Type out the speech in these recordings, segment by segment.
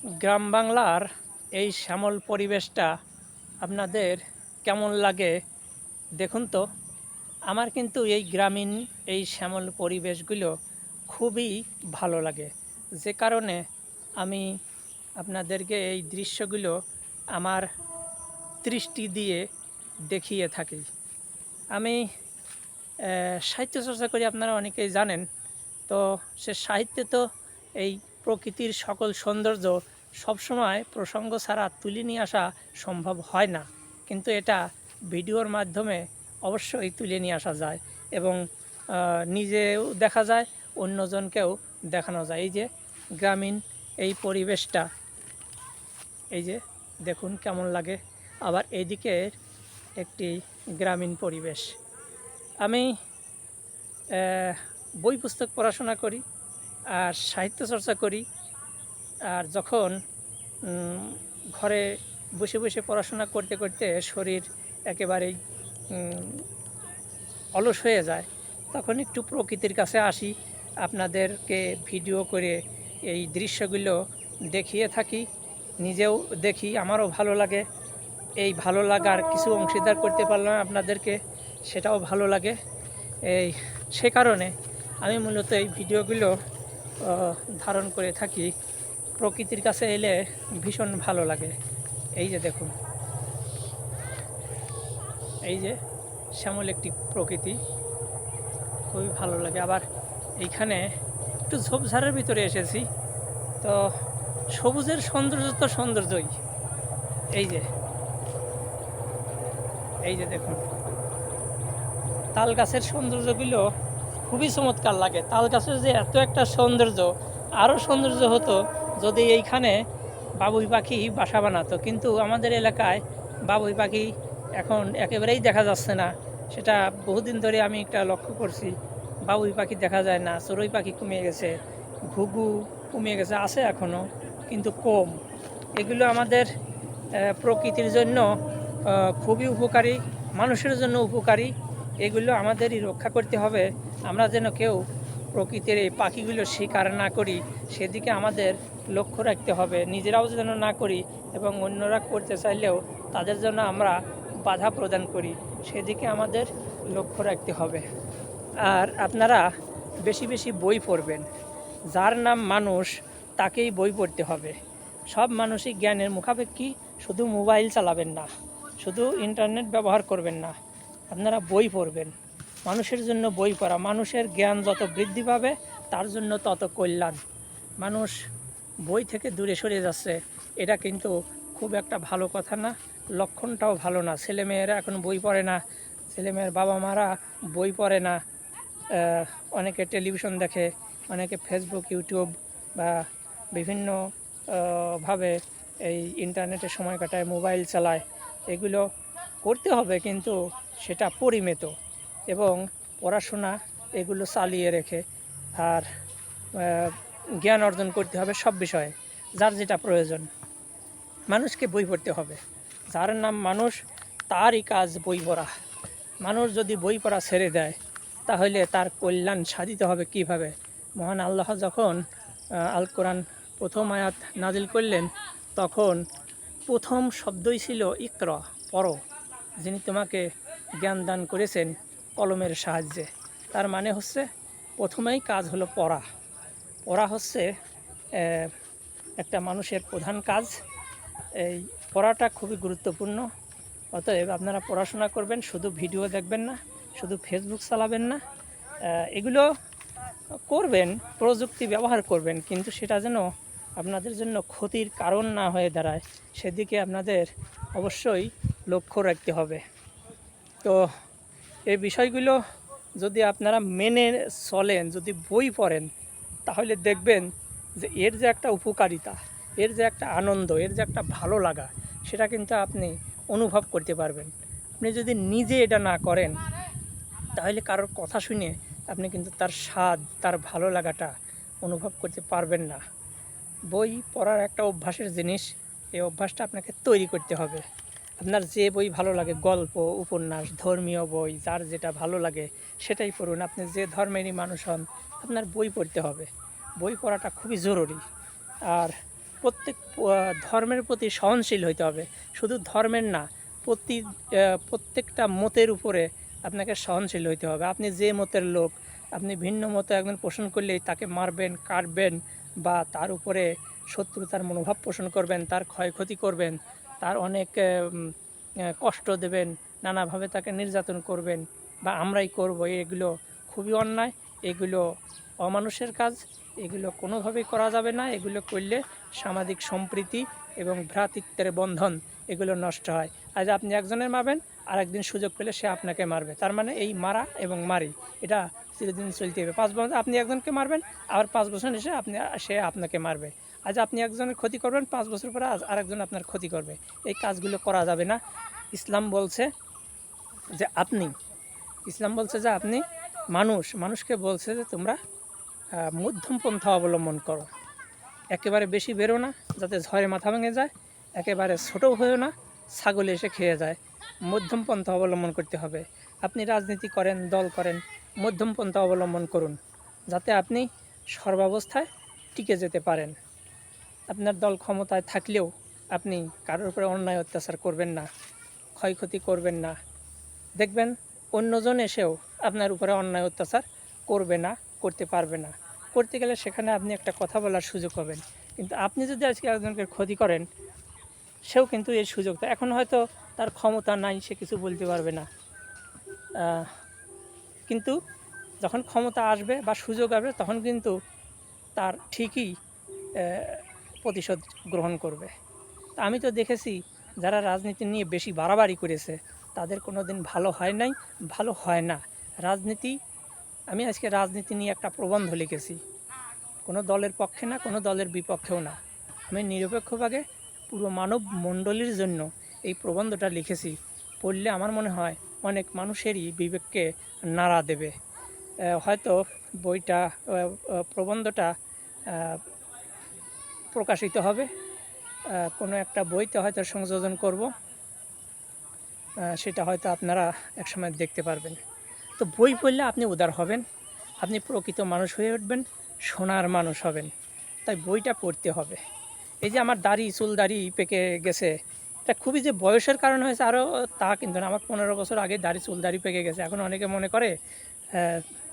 গ্রাম বাংলার এই শ্যামল পরিবেশটা আপনাদের কেমন লাগে দেখুন তো। আমার কিন্তু এই গ্রামীণ এই শ্যামল পরিবেশগুলো খুবই ভালো লাগে, যে কারণে আমি আপনাদেরকে এই দৃশ্যগুলো আমার দৃষ্টি দিয়ে দেখিয়ে থাকি। আমি সাহিত্য চর্চা করি, আপনারা অনেকেই জানেন। তো সে সাহিত্যে তো এই প্রকৃতির সকল সৌন্দর্য সবসময় প্রসঙ্গ ছাড়া তুলে নিয়ে আসা সম্ভব হয় না, কিন্তু এটা ভিডিওর মাধ্যমে অবশ্যই তুলে নিয়ে আসা যায় এবং নিজেও দেখা যায়, অন্যজনকেও দেখানো যায়। এই যে গ্রামীণ এই পরিবেশটা, এই যে দেখুন কেমন লাগে। আবার এইদিকে একটি গ্রামীণ পরিবেশ। আমি বই পুস্তক পড়াশোনা করি আর সাহিত্য চর্চা করি। আর যখন ঘরে বসে বসে পড়াশোনা করতে করতে শরীর একেবারেই অলস হয়ে যায়, তখন একটু প্রকৃতির কাছে আসি, আপনাদেরকে ভিডিও করে এই দৃশ্যগুলো দেখিয়ে থাকি, নিজেও দেখি, আমারও ভালো লাগে। এই ভালো লাগার কিছু অংশীদার করতে পারলাম আপনাদেরকে, সেটাও ভালো লাগে। এই সে কারণে আমি মূলত এই ভিডিওগুলো ধারণ করে থাকি। প্রকৃতির কাছে এলে ভীষণ ভালো লাগে। এই যে দেখুন, এই যে শ্যামল একটি প্রকৃতি, খুবই ভালো লাগে। আবার এইখানে একটু ঝোপঝাড়ের ভিতরে এসেছি, তো সবুজের সৌন্দর্য তো সৌন্দর্যই। এই যে এই যে দেখুন, তাল গাছের সৌন্দর্যগুলো খুবই চমৎকার লাগে। তাল গাছের যে এত একটা সৌন্দর্য, আরও সৌন্দর্য হতো যদি এইখানে বাবুই পাখি বাসা বানাতো, কিন্তু আমাদের এলাকায় বাবুই পাখি এখন একেবারেই দেখা যাচ্ছে না। সেটা বহুদিন ধরে আমি একটা লক্ষ্য করছি, বাবুই পাখি দেখা যায় না, চড়ুই পাখি কমে গেছে, ঘুঘু কমে গেছে, আছে এখনও কিন্তু কম। এগুলো আমাদের প্রকৃতির জন্য খুবই উপকারী, মানুষের জন্য উপকারী। এগুলো আমাদেরই রক্ষা করতে হবে। আমরা যেন কেউ প্রকৃতির এই পাখিগুলো শিকার না করি, সেদিকে আমাদের লক্ষ্য রাখতে হবে। নিজেরাও যেন না করি এবং অন্যরা করতে চাইলেও তাদের জন্য আমরা বাধা প্রদান করি, সেদিকে আমাদের লক্ষ্য রাখতে হবে। আর আপনারা বেশি বেশি বই পড়বেন। যার নাম মানুষ, তাকেই বই পড়তে হবে। সব মানুষই জ্ঞানের মুখাপেক্ষী। শুধু মোবাইল চালাবেন না, শুধু ইন্টারনেট ব্যবহার করবেন না, আপনারা বই পড়বেন। মানুষের জন্য বই পড়া, মানুষের জ্ঞান যত বৃদ্ধি পাবে তার জন্য তত কল্যাণ। মানুষ বই থেকে দূরে সরে যাচ্ছে, এটা কিন্তু খুব একটা ভালো কথা না, লক্ষণটাও ভালো না। ছেলেমেয়েরা এখন বই পড়ে না, ছেলেমেয়ের বাবা মারা বই পড়ে না। অনেকে টেলিভিশন দেখে, অনেকে ফেসবুক, ইউটিউব বা বিভিন্ন ভাবে এই ইন্টারনেটে সময় কাটায়, মোবাইল চালায়। এগুলো করতে হবে, কিন্তু সেটা পরিমিত, এবং পড়াশোনা এগুলো চালিয়ে রেখে আর জ্ঞান অর্জন করতে হবে সব বিষয়ে, যার যেটা প্রয়োজন। মানুষকে বই পড়তে হবে। যার নাম মানুষ, তারই কাজ বই পড়া। মানুষ যদি বই পড়া ছেড়ে দেয়, তাহলে তার কল্যাণ সাধিত হবে কিভাবে? মহান আল্লাহ যখন আল কোরআন প্রথম আয়াত নাজিল করলেন, তখন প্রথম শব্দই ছিল ইকরা, পড়ো। যিনি তোমাকে জ্ঞান দান করেছেন কলমের সাহায্যে। তার মানে হচ্ছে প্রথমেই কাজ হলো পড়া। পড়া হচ্ছে একটা মানুষের প্রধান কাজ। এই পড়াটা খুবই গুরুত্বপূর্ণ। অতএব আপনারা পড়াশোনা করবেন, শুধু ভিডিও দেখবেন না, শুধু ফেসবুক চালাবেন না। এগুলো করবেন, প্রযুক্তি ব্যবহার করবেন, কিন্তু সেটা যেন আপনাদের জন্য ক্ষতির কারণ না হয়ে দাঁড়ায়, সেদিকে আপনাদের অবশ্যই লক্ষ্য রাখতে হবে। তো এই বিষয়গুলো যদি আপনারা মেনে চলেন, যদি বই পড়েন, তাহলে দেখবেন যে এর যে একটা উপকারিতা, এর যে একটা আনন্দ, এর যে একটা ভালো লাগা, সেটা কিন্তু আপনি অনুভব করতে পারবেন। আপনি যদি নিজে এটা না করেন, তাহলে কারোর কথা শুনে আপনি কিন্তু তার স্বাদ, তার ভালো লাগাটা অনুভব করতে পারবেন না। বই পড়ার একটা অভ্যাসের জিনিস, এই অভ্যাসটা আপনাকে তৈরি করতে হবে। আপনার যে বই ভালো লাগে, গল্প, উপন্যাস, ধর্মীয় বই, যার যেটা ভালো লাগে সেটাই পড়ুন। আপনি যে ধর্মেরই মানুষ হন, আপনার বই পড়তে হবে। বই পড়াটা খুবই জরুরি। আর প্রত্যেক ধর্মের প্রতি সহনশীল হইতে হবে, শুধু ধর্মের না, প্রত্যেকটা মতের উপরে আপনাকে সহনশীল হইতে হবে। আপনি যে মতের লোক, আপনি ভিন্ন মত একজন পোষণ করলেই তাকে মারবেন, কাটবেন বা তার উপরে শত্রুতার মনোভাব পোষণ করবেন, তার ক্ষয়ক্ষতি করবেন, তার অনেক কষ্ট দেবেন, নানাভাবে তাকে নির্যাতন করবেন বা আমরাই করব, এগুলো খুবই অন্যায়, এগুলো অমানুষের কাজ, এগুলো কোনোভাবেই করা যাবে না। এগুলো করলে সামাজিক সম্প্রীতি এবং ভ্রাতৃত্বের বন্ধন এগুলো নষ্ট হয়। আজ আপনি একজনের মারবেন, আর একদিন সুযোগ পেলে সে আপনাকে মারবে, তার মানে এই মারা এবং মারি এটা চিরদিন চলতে হবে। 5 বছর আপনি একজনকে মারবেন, আবার 5 বছর এসে সে আপনাকে মারবে। আজ আপনি একজনের ক্ষতি করবেন, 5 বছর পরে আরেকজন আপনার ক্ষতি করবে। এই কাজগুলো করা যাবে না। ইসলাম বলছে যে আপনি মানুষকে বলছে যে তোমরা মধ্যম পন্থা অবলম্বন করো। একেবারে বেশি বেরো না যাতে ঝড়ে মাথা ভেঙে যায়, একেবারে ছোটও হয়েও না ছাগলে এসে খেয়ে যায়। মধ্যম পন্থা অবলম্বন করতে হবে। আপনি রাজনীতি করেন, দল করেন, মধ্যম পন্থা অবলম্বন করুন যাতে আপনি সর্বাবস্থায় টিকে যেতে পারেন। আপনার দল ক্ষমতায় থাকলেও আপনি কারোর উপরে অন্যায় অত্যাচার করবেন না, ক্ষয়ক্ষতি করবেন না। দেখবেন অন্যজন এসেও আপনার উপরে অন্যায় অত্যাচার করবে না, করতে পারবে না। করতে গেলে সেখানে আপনি একটা কথা বলার সুযোগ পাবেন। কিন্তু আপনি যদি আজকে একজনকে ক্ষতি করেন, সেও কিন্তু এই সুযোগটা, এখন হয়তো তার ক্ষমতা নাই, সে কিছু বলতে পারবে না, কিন্তু যখন ক্ষমতা আসবে বা সুযোগ আসবে তখন কিন্তু তার ঠিকই প্রতিশোধ গ্রহণ করবে। তা আমি তো দেখেছি যারা রাজনীতি নিয়ে বেশি বাড়াবাড়ি করেছে তাদের কোনো দিন ভালো হয় নাই, ভালো হয় না। আমি আজকে রাজনীতি নিয়ে একটা প্রবন্ধ লিখেছি, কোনো দলের পক্ষে না, কোনো দলের বিপক্ষেও না, আমি নিরপেক্ষভাবে পুরো মানব মণ্ডলীর জন্য এই প্রবন্ধটা লিখেছি। পড়লে আমার মনে হয় অনেক মানুষেরই বিবেককে নাড়া দেবে। হয়তো প্রবন্ধটা প্রকাশিত হবে, কোনো একটা বইতে হয়তো সংযোজন করব, সেটা হয়তো আপনারা একসময় দেখতে পারবেন। তো বই পড়লে আপনি উদার হবেন, আপনি প্রকৃত মানুষ হয়ে উঠবেন, সোনার মানুষ হবেন। তাই বইটা পড়তে হবে। এই যে আমার চুল দাড়ি পেকে গেছে, এটা খুবই যে বয়সের কারণে হয়েছে আরও তা কিন্তু না। আমার 15 বছর আগে চুল দাড়ি পেকে গেছে। এখন অনেকে মনে করে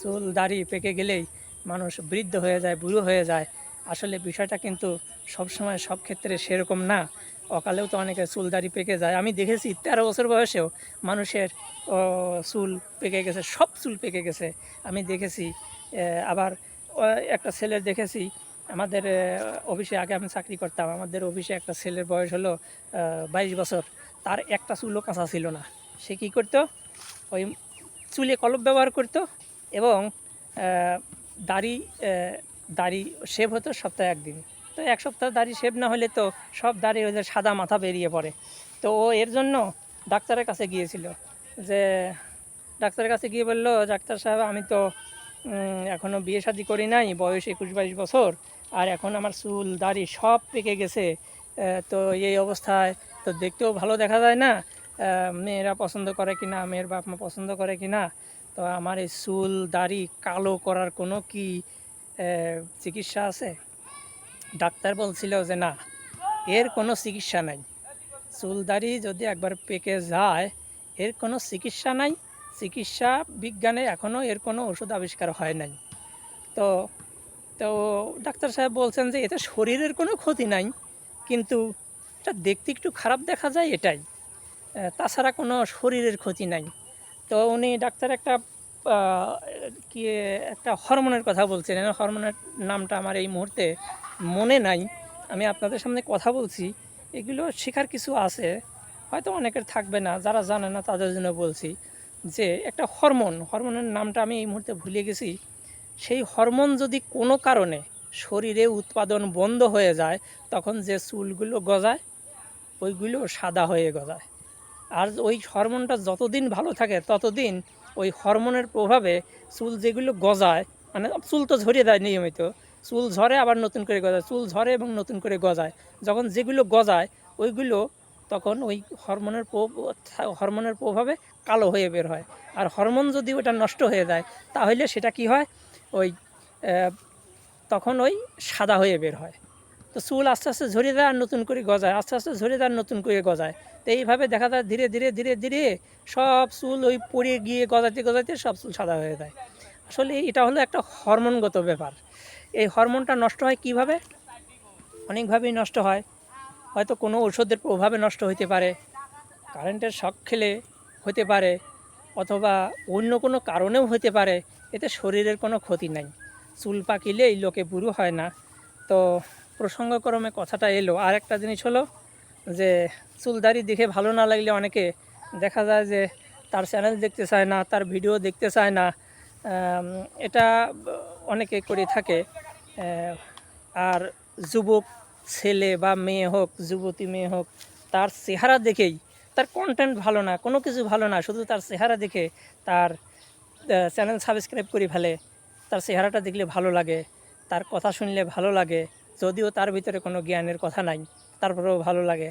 চুল দাড়ি পেকে গেলেই মানুষ বৃদ্ধ হয়ে যায়, বুড়ো হয়ে যায়। আসলে বিষয়টা কিন্তু সবসময় সব ক্ষেত্রে সেরকম না। অকালেও তো অনেকে চুল দাড়ি পেকে যায়। আমি দেখেছি 13 বছর বয়সেও মানুষের চুল পেকে গেছে, সব চুল পেকে গেছে আমি দেখেছি। আবার একটা ছেলের দেখেছি আমাদের অফিসে, আগে আমি চাকরি করতাম, আমাদের অফিসে একটা ছেলের বয়স হলো 22 বছর, তার একটা চুলও কাঁচা ছিল না। সে কী করতো, ওই চুলে কলপ ব্যবহার করতো এবং দাড়ি দাড়ি শেভ হতো সপ্তাহে একদিন। তো এক সপ্তাহ দাড়ি শেভ না হলে তো সব দাড়ি ওই যে সাদা মাথা বেরিয়ে পড়ে। তো ও এর জন্য ডাক্তারের কাছে গিয়েছিল, যে ডাক্তারের কাছে গিয়ে বললো, ডাক্তার সাহেব আমি তো এখনও বিয়ে শাদী করি নাই, বয়স 21-22 বছর, আর এখন আমার চুল দাড়ি সব পেকে গেছে। তো এই অবস্থায় তো দেখতেও ভালো দেখা যায় না, মেয়েরা পছন্দ করে কি না, মেয়ের বাপ মা পছন্দ করে কি না, তো আমার এই চুল দাড়ি কালো করার কোনো কি চিকিৎসা আছে? ডাক্তার বলছিল যে না, এর কোনো চিকিৎসা নাই। চুল দাড়ি যদি একবার পেকে যায় এর কোনো চিকিৎসা নাই, চিকিৎসা বিজ্ঞানে এখনও এর কোনো ওষুধ আবিষ্কার হয় নাই। তো তো ডাক্তার সাহেব বলছেন যে এতে শরীরের কোনো ক্ষতি নাই, কিন্তু এটা দেখতে একটু খারাপ দেখা যায়, এটাই, তাছাড়া কোনো শরীরের ক্ষতি নাই। তো উনি ডাক্তার কি একটা হরমোনের কথা বলছিলেন, হরমোনের নামটা আমার এই মুহূর্তে মনে নাই। আমি আপনাদের সামনে কথা বলছি, এগুলো শেখার কিছু আছে, হয়তো অনেকের থাকবে না, যারা জানে না তাদের জন্য বলছি যে একটা হরমোনের নামটা আমি এই মুহূর্তে ভুলে গেছি। সেই হরমোন যদি কোনো কারণে শরীরে উৎপাদন বন্ধ হয়ে যায়, তখন যে চুলগুলো গজায় ওইগুলো সাদা হয়ে গজায়। আর ওই হরমোনটা যতদিন ভালো থাকে ততদিন ওই হরমোনের প্রভাবে চুল যেগুলো গজায়, মানে চুল তো ঝরিয়ে দেয় নিয়মিত, চুল ঝরে আবার নতুন করে গজায়, চুল ঝরে এবং নতুন করে গজায়। যখন যেগুলো গজায় ওইগুলো তখন ওই হরমোনের প্রভাবে কালো হয়ে বের হয়। আর হরমোন যদি ওটা নষ্ট হয়ে যায় তাহলে সেটা কি হয়, ওই তখন ওই সাদা হয়ে বের হয়। তো চুল আস্তে আস্তে ঝরে যায় আর নতুন করে গজায়, আস্তে আস্তে ঝরে যায় আর নতুন করে গজায়। তো এইভাবে দেখা যায় ধীরে ধীরে ধীরে ধীরে সব চুল ওই পড়ে গিয়ে গজাতে গজাতে সব চুল সাদা হয়ে যায়। আসলে এটা হলো একটা হরমোনগত ব্যাপার। এই হরমোনটা নষ্ট হয় কিভাবে? অনেকভাবেই নষ্ট হয়। হয়তো কোনো ওষুধের প্রভাবে নষ্ট হতে পারে, কারেন্টের শক খেলে হতে পারে, অথবা অন্য কোনো কারণেও হতে পারে। এতে শরীরের কোনো ক্ষতি নাই। চুল পাকিলেই লোকে বুড়ো হয় না। তো প্রসঙ্গক্রমে কথাটা এলো। আর একটা জিনিস হলো যে চুলদাড়ি দেখে ভালো না লাগলে অনেকে দেখা যায় যে তার চ্যানেল দেখতে চায় না, তার ভিডিও দেখতে চায় না। এটা অনেকে করে থাকে। আর যুবক ছেলে বা মেয়ে হোক, যুবতী মেয়ে হোক, তার চেহারা দেখেই, তার কন্টেন্ট ভালো না, কোনো কিছু ভালো না, শুধু তার চেহারা দেখে তার চ্যানেল সাবস্ক্রাইব করে ফেলে। তার চেহারাটা দেখলে ভালো লাগে, তার কথা শুনলে ভালো লাগে, যদিও তার ভিতরে কোনো জ্ঞানের কথা নাই, তারপরেও ভালো লাগে।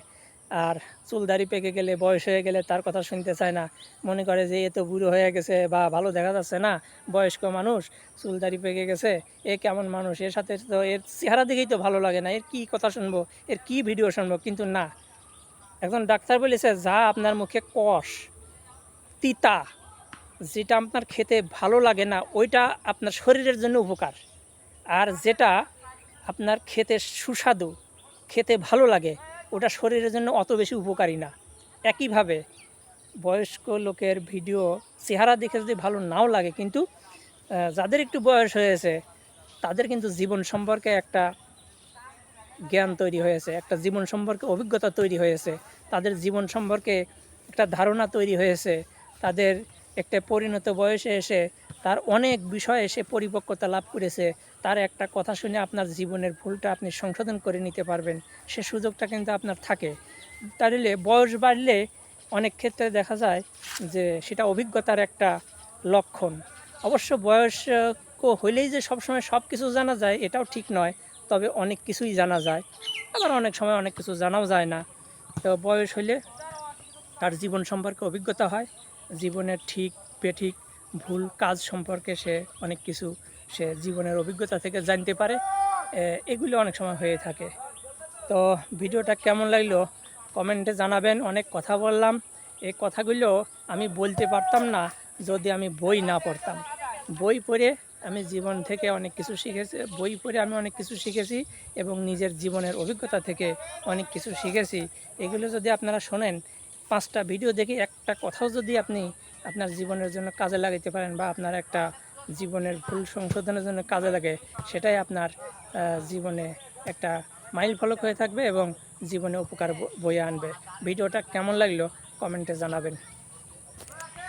আর চুল দাড়ি পেকে গেলে, বয়স হয়ে গেলে তার কথা শুনতে চায় না। মনে করে যে এ তো বুড়ো হয়ে গেছে বা ভালো দেখা যাচ্ছে না, বয়স্ক মানুষ, চুল দাড়ি পেকে গেছে, এ কেমন মানুষ, এর সাথে তো এর চেহারা দেখেই তো ভালো লাগে না, এর কী কথা শুনবো, এর কী ভিডিও শুনবো। কিন্তু না, একজন ডাক্তার বলেছে যা আপনার মুখে কষ, তিতা, যেটা আপনার খেতে ভালো লাগে না ওইটা আপনার শরীরের জন্য উপকার, আর যেটা আপনার খেতে সুস্বাদু, খেতে ভালো লাগে, ওটা শরীরের জন্য অত বেশি উপকারী না। একইভাবে বয়স্ক লোকের ভিডিও চেহারা দেখে যদি ভালো নাও লাগে, কিন্তু যাদের একটু বয়স হয়েছে তাদের কিন্তু জীবন সম্পর্কে একটা জ্ঞান তৈরি হয়েছে, একটা জীবন সম্পর্কে অভিজ্ঞতা তৈরি হয়েছে, তাদের জীবন সম্পর্কে একটা ধারণা তৈরি হয়েছে, তাদের একটা পরিণত বয়সে এসে তার অনেক বিষয়ে এসে পরিপক্কতা লাভ করেছে। তার একটা কথা শুনে আপনার জীবনের ভুলটা আপনি সংশোধন করে নিতে পারবেন, সে সুযোগটা কিন্তু আপনার থাকে। তাহলে বয়স বাড়লে অনেক ক্ষেত্রে দেখা যায় যে সেটা অভিজ্ঞতার একটা লক্ষণ। অবশ্য বয়স্ক হইলেই যে সবসময় সব কিছু জানা যায় এটাও ঠিক নয়, তবে অনেক কিছুই জানা যায়, আবার অনেক সময় অনেক কিছু জানাও যায় না। তো বয়স হলে তার জীবন সম্পর্কে অভিজ্ঞতা হয়, জীবনের ঠিক বেঠিক ভুল কাজ সম্পর্কে সে অনেক কিছু সে জীবনের অভিজ্ঞতা থেকে জানতে পারে। এগুলো অনেক সময় হয়ে থাকে। তো ভিডিওটা কেমন লাগলো কমেন্টে জানাবেন। অনেক কথা বললাম, এই কথাগুলো আমি বলতে পারতাম না যদি আমি বই না পড়তাম। বই পড়ে আমি জীবন থেকে অনেক কিছু শিখেছি, বই পড়ে আমি অনেক কিছু শিখেছি এবং নিজের জীবনের অভিজ্ঞতা থেকে অনেক কিছু শিখেছি। এগুলো যদি আপনারা শোনেন, 5টা ভিডিও দেখে একটা কথাও যদি আপনি আপনার জীবনের জন্য কাজে লাগাতে পারেন বা আপনার একটা জীবনের ভুল সংশোধনের জন্য কাজে লাগে, সেটাই আপনার জীবনে একটা মাইল ফলক হয়ে থাকবে এবং জীবনে উপকার বয়ে আনবে। ভিডিওটা কেমন লাগলো কমেন্টে জানাবেন।